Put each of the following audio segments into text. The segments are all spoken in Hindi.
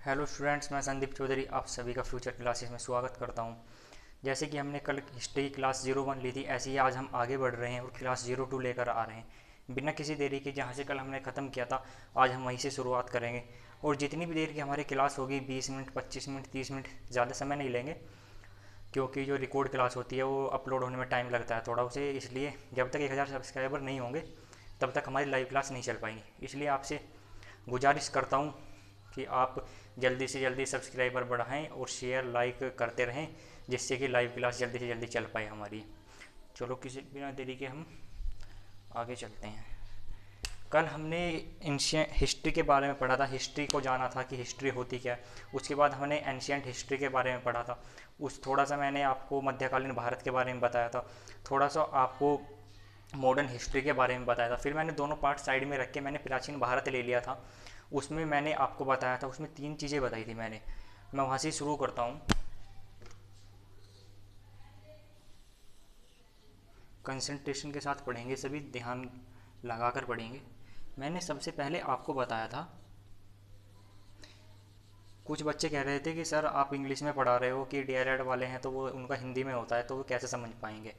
हेलो स्टूडेंट्स, मैं संदीप चौधरी आप सभी का फ्यूचर क्लासेस में स्वागत करता हूं। जैसे कि हमने कल हिस्ट्री क्लास 01 ली थी, ऐसे ही आज हम आगे बढ़ रहे हैं और क्लास 02 लेकर आ रहे हैं बिना किसी देरी के। जहां से कल हमने ख़त्म किया था, आज हम वहीं से शुरुआत करेंगे। और जितनी भी देर की हमारी क्लास होगी, 20 मिनट, 25 मिनट, 30 मिनट, ज़्यादा समय नहीं लेंगे, क्योंकि जो रिकॉर्ड क्लास होती है वो अपलोड होने में टाइम लगता है थोड़ा उसे। इसलिए जब तक 1000 सब्सक्राइबर नहीं होंगे तब तक हमारी लाइव क्लास नहीं चल पाएंगी। इसलिए आपसे गुजारिश करता हूँ कि आप जल्दी से जल्दी सब्सक्राइबर बढ़ाएं और शेयर लाइक करते रहें, जिससे कि लाइव क्लास जल्दी से जल्दी चल पाए हमारी। चलो किसी बिना देरी के हम आगे चलते हैं। कल हमने एंशियंट हिस्ट्री के बारे में पढ़ा था, हिस्ट्री को जाना था कि हिस्ट्री होती क्या है। उसके बाद हमने एंशियंट हिस्ट्री के बारे में पढ़ा था। उस थोड़ा सा मैंने आपको मध्यकालीन भारत के बारे में बताया था, थोड़ा सा आपको मॉडर्न हिस्ट्री के बारे में बताया था। फिर मैंने दोनों पार्ट साइड में रख के मैंने प्राचीन भारत ले लिया था। उसमें मैंने आपको बताया था, उसमें 3 चीज़ें बताई थी मैंने। मैं वहाँ से शुरू करता हूँ। कंसंट्रेशन के साथ पढ़ेंगे, सभी ध्यान लगाकर पढ़ेंगे। मैंने सबसे पहले आपको बताया था, कुछ बच्चे कह रहे थे कि सर आप इंग्लिश में पढ़ा रहे हो कि डीएलएड वाले हैं तो वो उनका हिंदी में होता है तो वो कैसे समझ पाएंगे।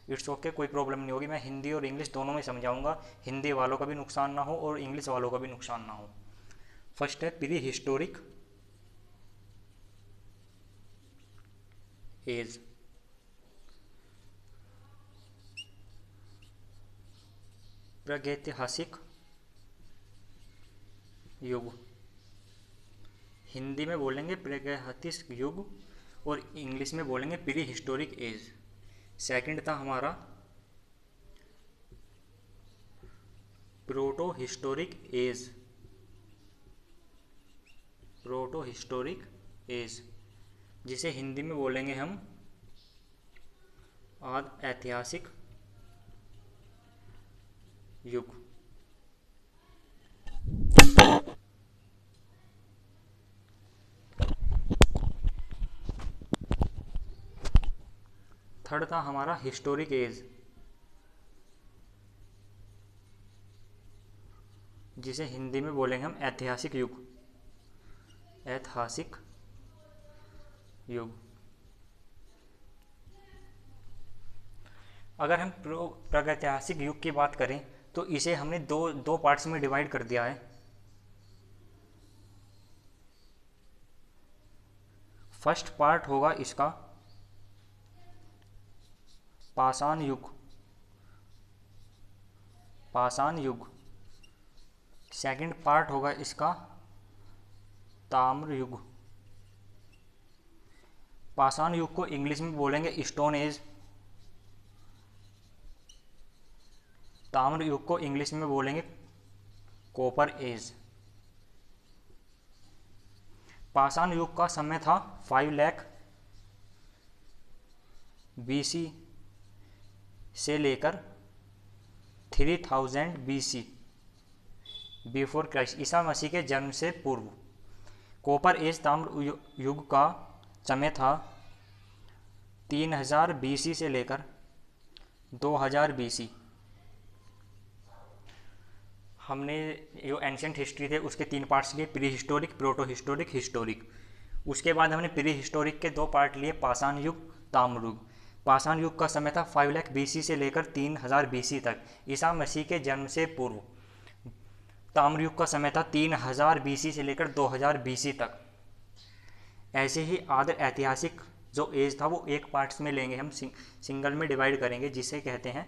इट्स ओके, कोई प्रॉब्लम नहीं होगी, मैं हिंदी और इंग्लिश दोनों में समझाऊंगा। हिंदी वालों का भी नुकसान ना हो और इंग्लिश वालों का भी नुकसान ना हो। फर्स्ट है प्री हिस्टोरिक एज। प्रागैतिहासिक युग, हिंदी में बोलेंगे प्रागैतिहासिक युग और इंग्लिश में बोलेंगे प्री हिस्टोरिक एज। सेकंड था हमारा proto historic age. Proto historic age, जिसे हिंदी में बोलेंगे हम आदि ऐतिहासिक युग। थर्ड था हमारा हिस्टोरिक एज, जिसे हिंदी में बोलेंगे हम ऐतिहासिक युग। ऐतिहासिक युग। अगर हम प्रागैतिहासिक युग की बात करें तो इसे हमने दो दो पार्ट्स में डिवाइड कर दिया है। फर्स्ट पार्ट होगा इसका पाषाण युग। पाषाण युग। सेकंड पार्ट होगा इसका ताम्र युग। पाषाण युग को इंग्लिश में बोलेंगे स्टोन एज। ताम्र युग को इंग्लिश में बोलेंगे कॉपर एज। पाषाण युग का समय था 5 लाख BC से लेकर 3000 BC, before Christ, Isa Masih के जन्म से पूर्व। कॉपर एज ताम्र युग का समय था 3000 BC से लेकर 2000 BC। हमने जो एंशियंट हिस्ट्री थे उसके 3 पार्ट्स लिए, pre historic, proto historic, historic. उसके बाद हमने प्री हिस्टोरिक के 2 पार्ट लिए, पाषाण युग, ताम्र युग। पाषाण युग का समय था 5 लाख BC से लेकर 3000 BC तक, ईसा मसीह के जन्म से पूर्व। ताम्र युग का समय था 3000 BC से लेकर 2000 BC तक। ऐसे ही आदि ऐतिहासिक जो एज था वो एक पार्ट्स में लेंगे हम, सिंगल में डिवाइड करेंगे, जिसे कहते हैं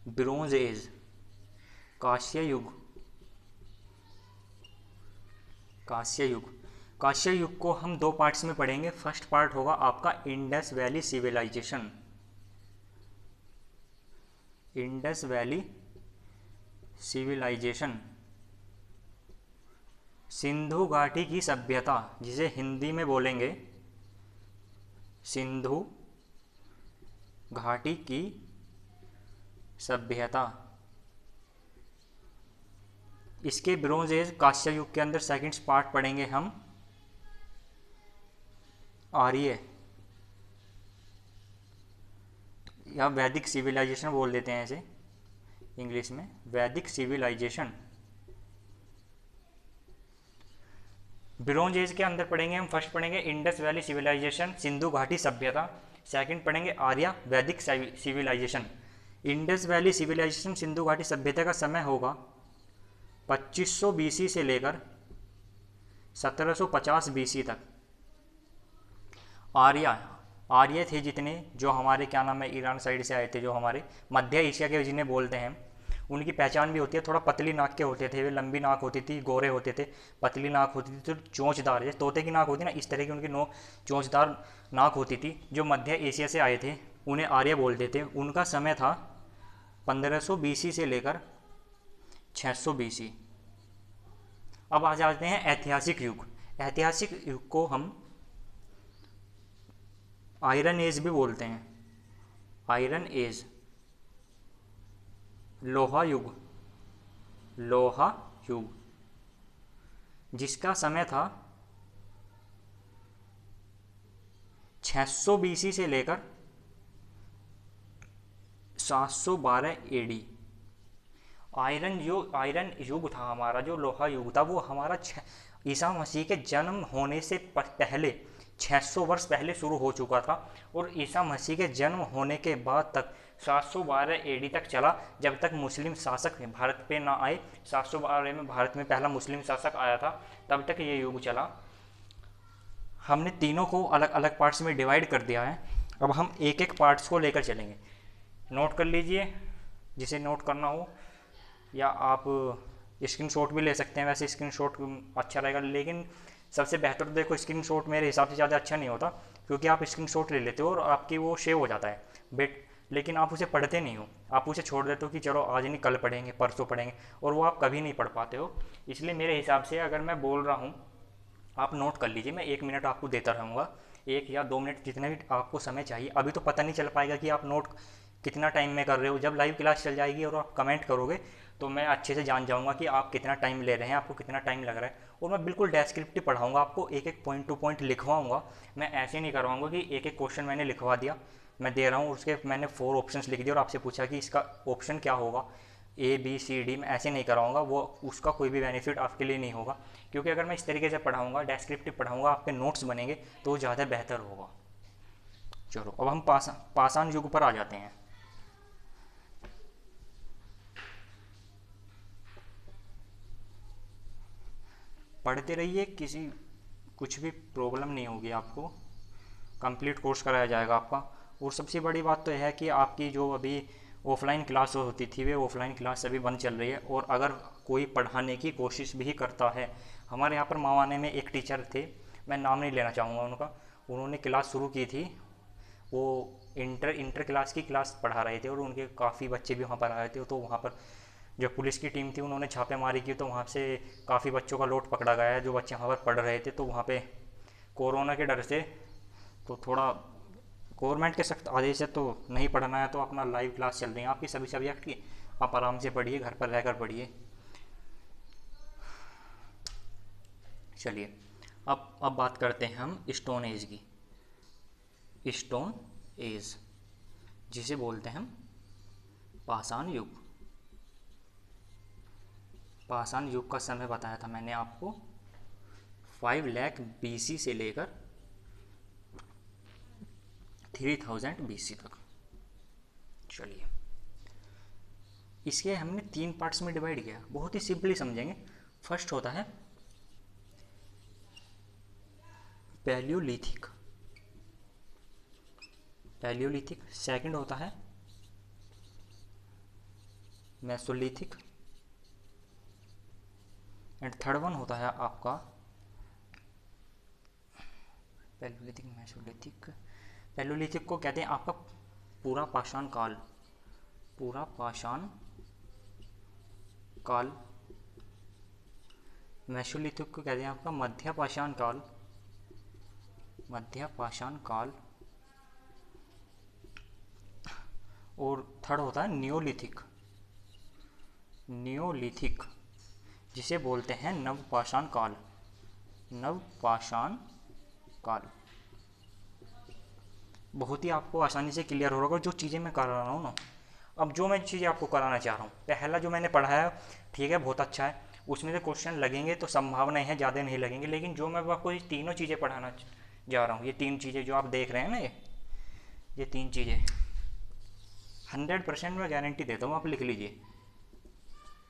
ब्रोंज एज, कांस्य युग। कांस्य युग। कांस्य युग को हम 2 पार्ट्स में पढ़ेंगे। फर्स्ट पार्ट होगा आपका Indus valley civilisation. Indus valley civilisation, Sindhu घाटी की सभ्यता, जिसे हिंदी में बोलेंगे सिंधु घाटी की सभ्यता। इसके ब्रोंज एज कांस्य युग के अंदर सेकंड पार्ट पढ़ेंगे हम आर्य या वैदिक सिविलाइजेशन बोल देते हैं इसे इंग्लिश में, वैदिक सिविलाइजेशन। ब्रोंज एज के अंदर पढ़ेंगे हम, फर्स्ट पढ़ेंगे इंडस वैली सिविलाइजेशन, सिंधु घाटी सभ्यता। सेकंड पढ़ेंगे Arya Vedic civilisation. Indus valley civilisation Sindhu घाटी सभ्यता का समय होगा 2500 बीसी से लेकर 1750 बीसी तक। आर्य थे जितने, जो हमारे क्या नाम है ईरान साइड से आए थे, जो हमारे मध्य एशिया के जिन्हें बोलते हैं, उनकी पहचान भी होती है, थोड़ा पतली नाक के होते थे वे, लंबी नाक होती थी, गोरे होते थे, पतली नाक होती थी, तो चोंचदार, जैसे तोते की नाक होती है ना, इस तरह की उनकी चोंचदार नाक होती थी। जो मध्य एशिया से आए थे उन्हें आर्य बोलते थे। उनका समय था 1500 बीसी से लेकर 600 बीसी। अब आ जाते हैं ऐतिहासिक युग। ऐतिहासिक युग को हम आयरन एज भी बोलते हैं, आयरन एज, लोहा युग, लोहा युग, जिसका समय था 600 बीसी से लेकर 712 एडी। आयरन युग था हमारा, जो लोहा युग था वो हमारा ईसा मसीह के जन्म होने से पहले 600 वर्ष पहले शुरू हो चुका था, और ईसा मसीह के जन्म होने के बाद तक 712 एडी तक चला, जब तक मुस्लिम शासक भारत पे ना आए। 712 में भारत में पहला मुस्लिम शासक आया था, तब तक ये युग चला। हमने तीनों को अलग अलग पार्ट्स में डिवाइड कर दिया है। अब हम एक एक पार्ट्स को लेकर चलेंगे। नोट कर लीजिए जिसे नोट करना हो, या आप स्क्रीनशॉट भी ले सकते हैं। वैसे स्क्रीनशॉट अच्छा रहेगा, लेकिन सबसे बेहतर तो देखो स्क्रीनशॉट मेरे हिसाब से ज़्यादा अच्छा नहीं होता, क्योंकि आप स्क्रीनशॉट ले लेते हो और आपकी वो सेव हो जाता है लेकिन आप उसे पढ़ते नहीं हो, आप उसे छोड़ देते हो कि चलो आज नहीं कल पढ़ेंगे, परसों पढ़ेंगे, और वो आप कभी नहीं पढ़ पाते हो। इसलिए मेरे हिसाब से अगर मैं बोल रहा हूँ आप नोट कर लीजिए, मैं 1 मिनट आपको देता रहूँगा, 1 या 2 मिनट जितने भी आपको समय चाहिए। अभी तो पता नहीं चल पाएगा कि आप नोट कितना टाइम में कर रहे हो। जब लाइव क्लास चल जाएगी और आप कमेंट करोगे तो मैं अच्छे से जान जाऊंगा कि आप कितना टाइम ले रहे हैं, आपको कितना टाइम लग रहा है, और मैं बिल्कुल डेस्क्रिप्टिव पढ़ाऊंगा आपको, एक एक पॉइंट टू पॉइंट लिखवाऊंगा। मैं ऐसे नहीं करवाऊंगा कि एक एक क्वेश्चन मैंने लिखवा दिया, मैं दे रहा हूँ उसके मैंने 4 ऑप्शंस लिख दिए और आपसे पूछा कि इसका ऑप्शन क्या होगा, ABCD। मैं ऐसे नहीं कराऊंगा, वो उसका कोई भी बेनिफिट आपके लिए नहीं होगा, क्योंकि अगर मैं इस तरीके से पढ़ाऊंगा, डेस्क्रिप्टिव पढ़ाऊंगा, आपके नोट्स बनेंगे तो वो ज़्यादा बेहतर होगा। चलो अब हम पाषाण युग पर आ जाते हैं। पढ़ते रहिए, कुछ भी प्रॉब्लम नहीं होगी आपको, कंप्लीट कोर्स कराया जाएगा आपका। और सबसे बड़ी बात तो यह है कि आपकी जो अभी ऑफलाइन क्लास होती थी वे ऑफलाइन क्लास अभी बंद चल रही है, और अगर कोई पढ़ाने की कोशिश भी करता है, हमारे यहाँ पर मावाने में एक टीचर थे, मैं नाम नहीं लेना चाहूँगा उनका, उन्होंने क्लास शुरू की थी, वो इंटर क्लास की क्लास पढ़ा रहे थे, और उनके काफ़ी बच्चे भी वहाँ पर आए थे। तो वहाँ पर जो पुलिस की टीम थी उन्होंने छापेमारी की, तो वहाँ से काफ़ी बच्चों का लोट पकड़ा गया है जो बच्चे वहाँ पर पढ़ रहे थे। तो वहाँ पे कोरोना के डर से तो थोड़ा गवर्नमेंट के सख्त आदेश से तो नहीं पढ़ना है, तो अपना लाइव क्लास चल रही है आपकी सभी सब्जेक्ट की, आप आराम से पढ़िए, घर पर रहकर पढ़िए। चलिए अब बात करते हैं हम स्टोन एज की। स्टोन एज जिसे बोलते हैं हम पाषाण युग। पाषाण युग का समय बताया था मैंने आपको 5 लाख BC से लेकर 3000 BC तक। चलिए इसके हमने 3 पार्ट्स में डिवाइड किया, बहुत ही सिंपली समझेंगे। फर्स्ट होता है पैलियोलिथिक, सेकंड होता है मेसोलिथिक, एंड थर्ड वन होता है आपका पैलियोलिथिक, मेसोलिथिक। पैलियोलिथिक को कहते हैं आपका पूरा पाषाण काल, मेसोलिथिक को कहते हैं आपका मध्य पाषाण काल, और थर्ड होता है नियोलिथिक, जिसे बोलते हैं नवपाषाण काल। बहुत ही आपको आसानी से क्लियर हो रहा होगा जो चीज़ें मैं करा रहा हूँ ना। अब जो मैं चीज़ें आपको कराना चाह रहा हूँ, पहला जो मैंने पढ़ाया ठीक है बहुत अच्छा है, उसमें से क्वेश्चन लगेंगे तो संभावनाएं हैं, ज़्यादा नहीं लगेंगे। लेकिन जो मैं आपको ये तीनों चीज़ें पढ़ाना जा रहा हूँ, ये 3 चीज़ें जो आप देख रहे हैं ना, ये 3 चीज़ें 100% मैं गारंटी देता हूँ, आप लिख लीजिए।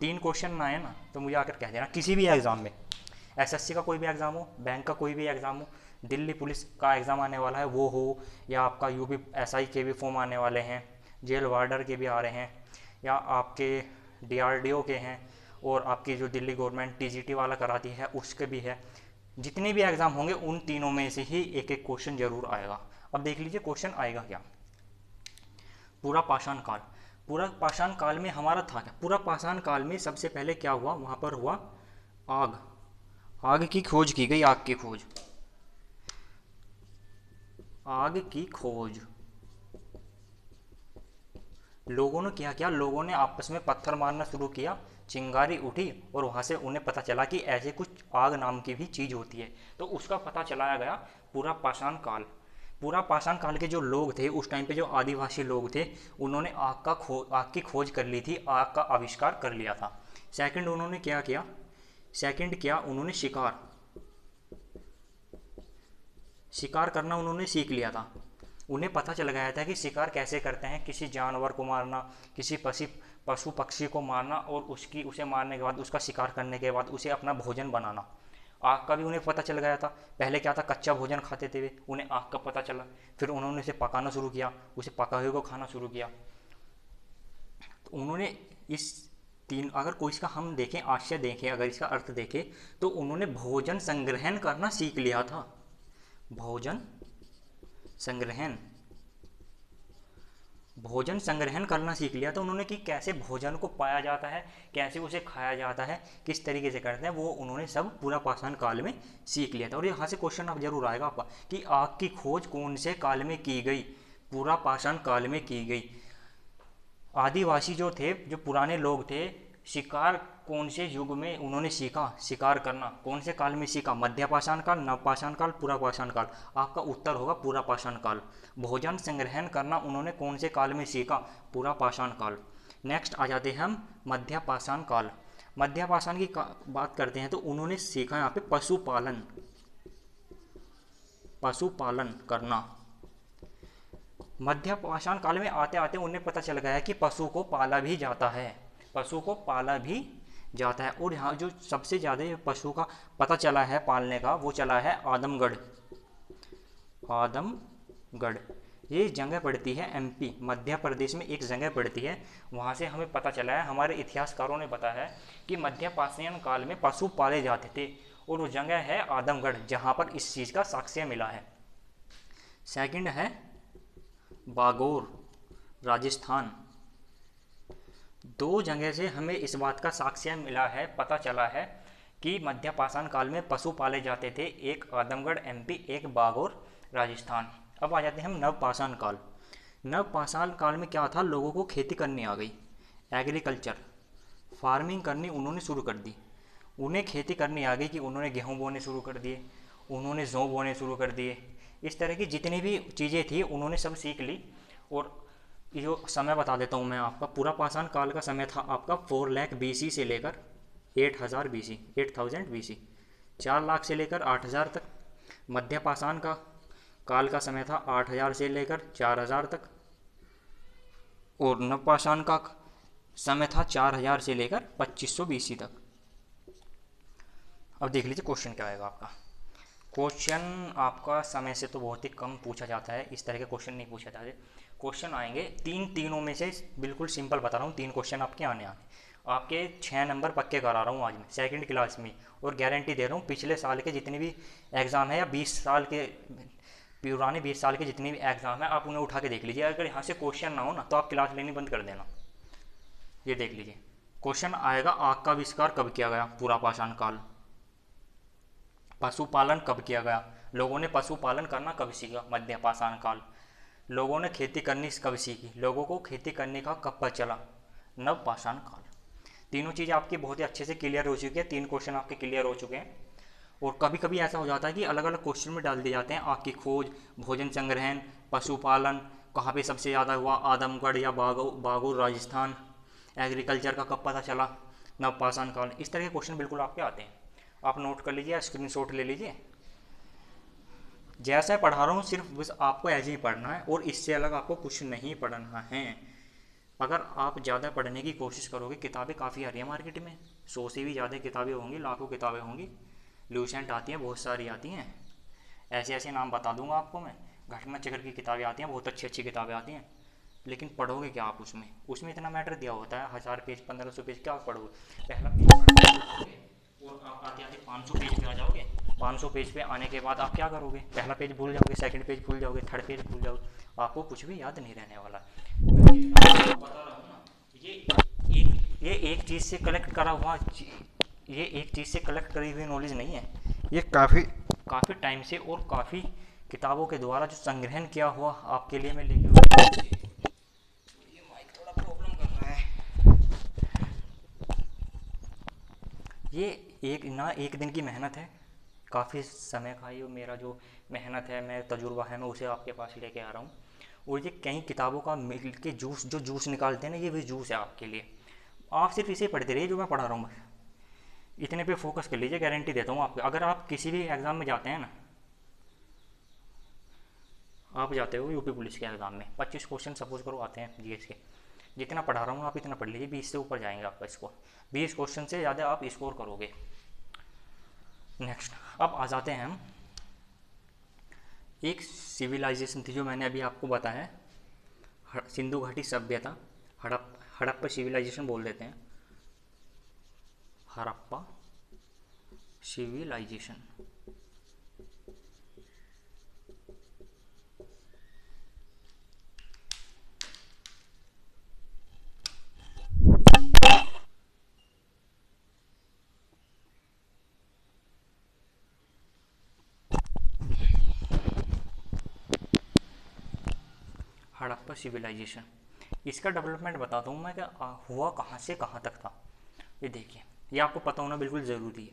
3 क्वेश्चन ना आए ना तो मुझे आकर कह देना किसी भी एग्ज़ाम में, एसएससी का कोई भी एग्ज़ाम हो, बैंक का कोई भी एग्ज़ाम हो, दिल्ली पुलिस का एग्ज़ाम आने वाला है वो हो, या आपका यूपी एसआई के भी फॉर्म आने वाले हैं, जेल वार्डर के भी आ रहे हैं, या आपके डीआरडीओ के हैं, और आपकी जो दिल्ली गवर्नमेंट टीजीटी वाला कराती है उसके भी है। जितने भी एग्ज़ाम होंगे उन तीनों में से ही एक एक क्वेश्चन जरूर आएगा। अब देख लीजिए क्वेश्चन आएगा क्या। पूरा पाषाण काल, पूरा पाषाण काल में हमारा था क्या? पूरा पाषाण काल में सबसे पहले क्या हुआ, वहाँ पर हुआ आग, आग की खोज की गई, आग की खोज, आग की खोज। लोगों ने क्या किया, लोगों ने आपस में पत्थर मारना शुरू किया, चिंगारी उठी और वहाँ से उन्हें पता चला कि ऐसे कुछ आग नाम की भी चीज़ होती है, तो उसका पता चलाया गया पूरा पाषाण काल। पूरा पाषाण काल के जो लोग थे उस टाइम पे, जो आदिवासी लोग थे, उन्होंने आग की खोज कर ली थी, आग का आविष्कार कर लिया था। सेकंड उन्होंने क्या किया, सेकंड क्या, उन्होंने शिकार करना उन्होंने सीख लिया था। उन्हें पता चल गया था कि शिकार कैसे करते हैं, किसी जानवर को मारना, किसी पशु पक्षी को मारना, और उसे मारने के बाद, उसका शिकार करने के बाद उसे अपना भोजन बनाना। आग का भी उन्हें पता चल गया था। पहले क्या था, कच्चा भोजन खाते थे वे, उन्हें आग का पता चला, फिर उन्होंने उसे पकाना शुरू किया, उसे पका हुए को खाना शुरू किया। तो उन्होंने इस तीन, अगर कोई इसका हम देखें, आशय देखें, अगर इसका अर्थ देखें, तो उन्होंने भोजन संग्रहण करना सीख लिया था। भोजन संग्रहण, भोजन संग्रहण करना सीख लिया था उन्होंने, कि कैसे भोजन को पाया जाता है, कैसे उसे खाया जाता है, किस तरीके से करते हैं, वो उन्होंने सब पूरा पाषाण काल में सीख लिया था। और यहाँ से क्वेश्चन अब जरूर आएगा आपका कि आग की खोज कौन से काल में की गई, पूरा पाषाण काल में की गई। आदिवासी जो थे, जो पुराने लोग थे, शिकार कौन से युग में उन्होंने सीखा, शिकार करना कौन से काल में सीखा, मध्य पाषाण काल, नव पाषाण काल, पूरा पाषाण काल। आपका उत्तर होगा पूरा पाषाण काल। भोजन संग्रहण करना उन्होंने कौन से काल में सीखा, पूरा पाषाण काल। नेक्स्ट आ जाते हैं हम मध्य पाषाण काल। मध्य पाषाण की बात करते हैं तो उन्होंने सीखा यहाँ पे पशुपालन, पशुपालन करना। मध्य पाषाण काल में आते आते उन्हें पता चल गया कि पशु को पाला भी जाता है, पशु को पाला भी जाता है। और यहाँ जो सबसे ज़्यादा पशु का पता चला है पालने का, वो चला है आदमगढ़। आदमगढ़ ये जगह पड़ती है एमपी, मध्य प्रदेश में एक जगह पड़ती है। वहाँ से हमें पता चला है, हमारे इतिहासकारों ने बताया है कि मध्य पाषाण काल में पशु पाले जाते थे, और वो जगह है आदमगढ़, जहाँ पर इस चीज़ का साक्ष्य मिला है। सेकंड है बागोर, राजस्थान। दो जगह से हमें इस बात का साक्ष्य मिला है, पता चला है कि मध्य पाषाण काल में पशु पाले जाते थे, एक आदमगढ़ एमपी, एक बागोर राजस्थान। अब आ जाते हैं हम नव पाषाण काल। नव पाषाण काल में क्या था, लोगों को खेती करनी आ गई, एग्रीकल्चर, फार्मिंग करनी उन्होंने शुरू कर दी। उन्हें खेती करनी आ गई कि उन्होंने गेहूँ बोने शुरू कर दिए, उन्होंने जौ बोने शुरू कर दिए। इस तरह की जितनी भी चीज़ें थी उन्होंने सब सीख ली। और जो समय बता देता हूँ मैं आपका, पूरा पाषाण काल का समय था आपका 4 लाख BC से लेकर 8000 BC, 8000 BC, 4 लाख से लेकर 8000 तक। मध्य पाषाण का काल का समय था 8000 से लेकर 4000 तक। और नव पाषाण का समय था 4000 से लेकर 2500 BC तक। अब देख लीजिए क्वेश्चन क्या आएगा आपका। क्वेश्चन आपका समय से तो बहुत ही कम पूछा जाता है, इस तरह के क्वेश्चन नहीं पूछे जाते। क्वेश्चन आएंगे तीनों में से, बिल्कुल सिंपल बता रहा हूँ, 3 क्वेश्चन आपके आने आपके 6 नंबर पक्के करा रहा हूँ आज मैं सेकंड क्लास में। और गारंटी दे रहा हूँ पिछले साल के जितने भी एग्ज़ाम है, या 20 साल के पुराने 20 साल के जितने भी एग्ज़ाम है, आप उन्हें उठा के देख लीजिए। अगर यहाँ से क्वेश्चन ना हो ना तो आप क्लास लेनी बंद कर देना। ये देख लीजिए क्वेश्चन आएगा, आग का आविष्कार कब किया गया, पूरा पाषाण काल। पशुपालन कब किया गया, लोगों ने पशुपालन करना कब सीखा, मध्य पाषाण काल। लोगों ने खेती करनी कब सीखी, लोगों को खेती करने का कब पता चला, नव पाषाण काल। तीनों चीज़ें आपकी बहुत ही अच्छे से क्लियर हो चुकी है, 3 क्वेश्चन आपके क्लियर हो चुके हैं। और कभी कभी ऐसा हो जाता है कि अलग अलग क्वेश्चन में डाल दिए जाते हैं, आग की खोज, भोजन संग्रहण, पशुपालन कहाँ पे सबसे ज़्यादा हुआ, आदमगढ़ या बागोर राजस्थान, एग्रीकल्चर का कब पता चला, नवपाषाण काल, इस तरह के क्वेश्चन बिल्कुल आपके आते हैं। आप नोट कर लीजिए, स्क्रीनशॉट ले लीजिए। जैसा पढ़ा रहा हूँ सिर्फ बस आपको ऐसे ही पढ़ना है और इससे अलग आपको कुछ नहीं पढ़ना है। अगर आप ज़्यादा पढ़ने की कोशिश करोगे, किताबें काफ़ी आ रही है मार्केट में, 100 से भी ज़्यादा किताबें होंगी, लाखों किताबें होंगी, ल्यूसेंट आती हैं, बहुत सारी आती हैं, ऐसे ऐसे नाम बता दूंगा आपको मैं। घटना चक्र की किताबें आती हैं, बहुत अच्छी अच्छी किताबें आती हैं, लेकिन पढ़ोगे क्या आप उसमें? उसमें इतना मैटर दिया होता है, 1000 पेज 1500 पेज, क्या पढ़ोगे? पहला पेज और आप आते आते 500 पेज पे आ जाओगे। 500 पेज पे आने के बाद आप क्या करोगे? पहला पेज भूल जाओगे, सेकंड पेज भूल जाओगे, थर्ड पेज भूल जाओगे, आपको कुछ भी याद नहीं रहने वाला। मैं बता रहा हूँ ना, ये एक चीज़ से कलेक्ट करा हुआ, ये एक चीज़ से कलेक्ट करी हुई नॉलेज नहीं है, ये काफ़ी टाइम से और काफ़ी किताबों के द्वारा जो संग्रहण किया हुआ आपके लिए मैं लेके आया हूँ। ये माइक थोड़ा प्रॉब्लम कर रहा है। ये एक दिन की मेहनत है, काफ़ी समय का ये मेरा जो मेहनत है, मैं तजुर्बा है, मैं उसे आपके पास लेके आ रहा हूँ। और ये कई किताबों का मिल के जूस निकालते हैं ना, ये भी जूस है आपके लिए। आप सिर्फ इसे पढ़ते रहिए जो मैं पढ़ा रहा हूँ, इतने पे फोकस कर लीजिए, गारंटी देता हूँ आपको। अगर आप किसी भी एग्ज़ाम में जाते हैं ना, आप जाते हो यूपी पुलिस के एग्ज़ाम में, 25 क्वेश्चन सपोज करो आते हैं जीएस के, जितना पढ़ा रहा हूँ आप इतना पढ़ लीजिए, 20 से ऊपर जाएंगे आपका स्कोर, 20 क्वेश्चन से ज़्यादा आप स्कोर करोगे। नेक्स्ट, अब आ जाते हैं हम, एक सिविलाइजेशन थी जो मैंने अभी आपको बताया, सिंधु घाटी सभ्यता, हड़प्पा सिविलाइजेशन बोल देते हैं, हड़प्पा सिविलाइजेशन। हड़प्पा सिविलाइजेशन, इसका डेवलपमेंट बताता हूँ मैं, क्या हुआ कहाँ से कहाँ तक था। ये देखिए, ये आपको पता होना बिल्कुल ज़रूरी है।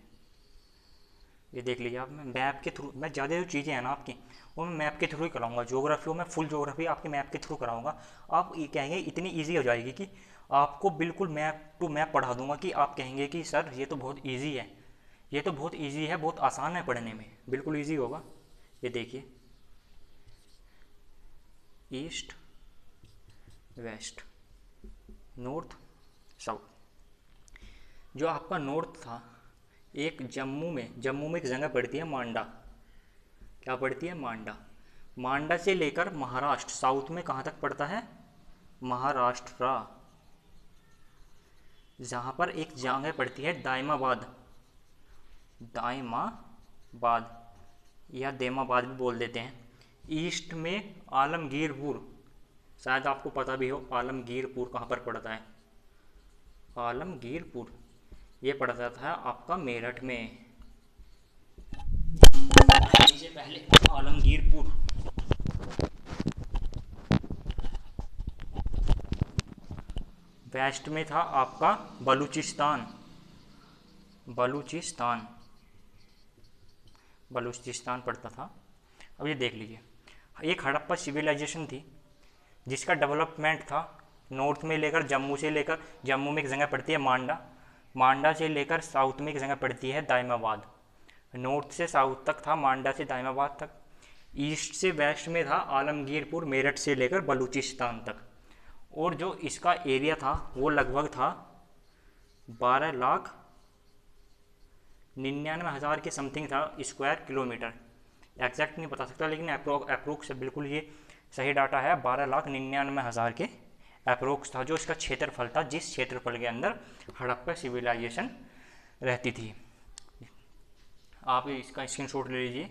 ये देख लीजिए आप, मैं मैप के थ्रू, मैं ज़्यादा जो चीज़ें हैं ना आपकी, वो मैं मैप के थ्रू ही कराऊंगा। ज्योग्राफी हो, मैं फुल ज्योग्राफी आपके मैप के थ्रू कराऊंगा। आप ये कहेंगे इतनी ईजी हो जाएगी कि आपको बिल्कुल मैप टू मैप पढ़ा दूंगा, कि आप कहेंगे कि सर ये तो बहुत ईजी है, ये तो बहुत ईजी है, बहुत आसान है पढ़ने में, बिल्कुल ईजी होगा। ये देखिए, ईस्ट वेस्ट नॉर्थ साउथ। जो आपका नॉर्थ था, एक जम्मू में एक जगह पड़ती है मांडा, क्या पड़ती है? मांडा। मांडा से लेकर महाराष्ट्र, साउथ में कहाँ तक पड़ता है? महाराष्ट्र। जहाँ पर एक जगह पड़ती है दायमाबाद, दायमाबाद या देमाबाद भी बोल देते हैं। ईस्ट में आलमगीरपुर, शायद आपको पता भी हो आलमगीरपुर कहाँ पर पड़ता है। आलमगीरपुर ये पड़ता था आपका मेरठ में। से पहले आलमगीरपुर, वेस्ट में था आपका बलूचिस्तान, बलूचिस्तान पड़ता था। अब ये देख लीजिए, एक हड़प्पा सिविलाइजेशन थी जिसका डेवलपमेंट था नॉर्थ में लेकर, जम्मू में एक जगह पड़ती है मांडा, मांडा से लेकर साउथ में एक जगह पड़ती है दायमाबाद। नॉर्थ से साउथ तक था मांडा से दायमाबाद तक। ईस्ट से वेस्ट में था आलमगीरपुर, मेरठ से लेकर बलूचिस्तान तक। और जो इसका एरिया था वो लगभग था 12,99,000 के समथिंग था स्क्वायर किलोमीटर। एग्जैक्ट नहीं बता सकता, लेकिन अप्रोक्स बिल्कुल ये सही डाटा है, 12,99,000 के अप्रोक्स था जो इसका क्षेत्रफल था, जिस क्षेत्रफल के अंदर हड़प्पा सिविलाइजेशन रहती थी। आप इसका स्क्रीनशॉट ले लीजिए।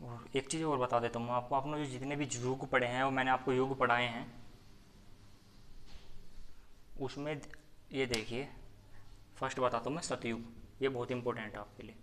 और एक चीज़ और बता देता हूँ आपको, आपने जो जितने भी युग पढ़े हैं वो मैंने आपको युग पढ़ाए हैं, उसमें ये देखिए, फर्स्ट बताता हूँ मैं सतयुग, ये बहुत इंपॉर्टेंट है आपके लिए।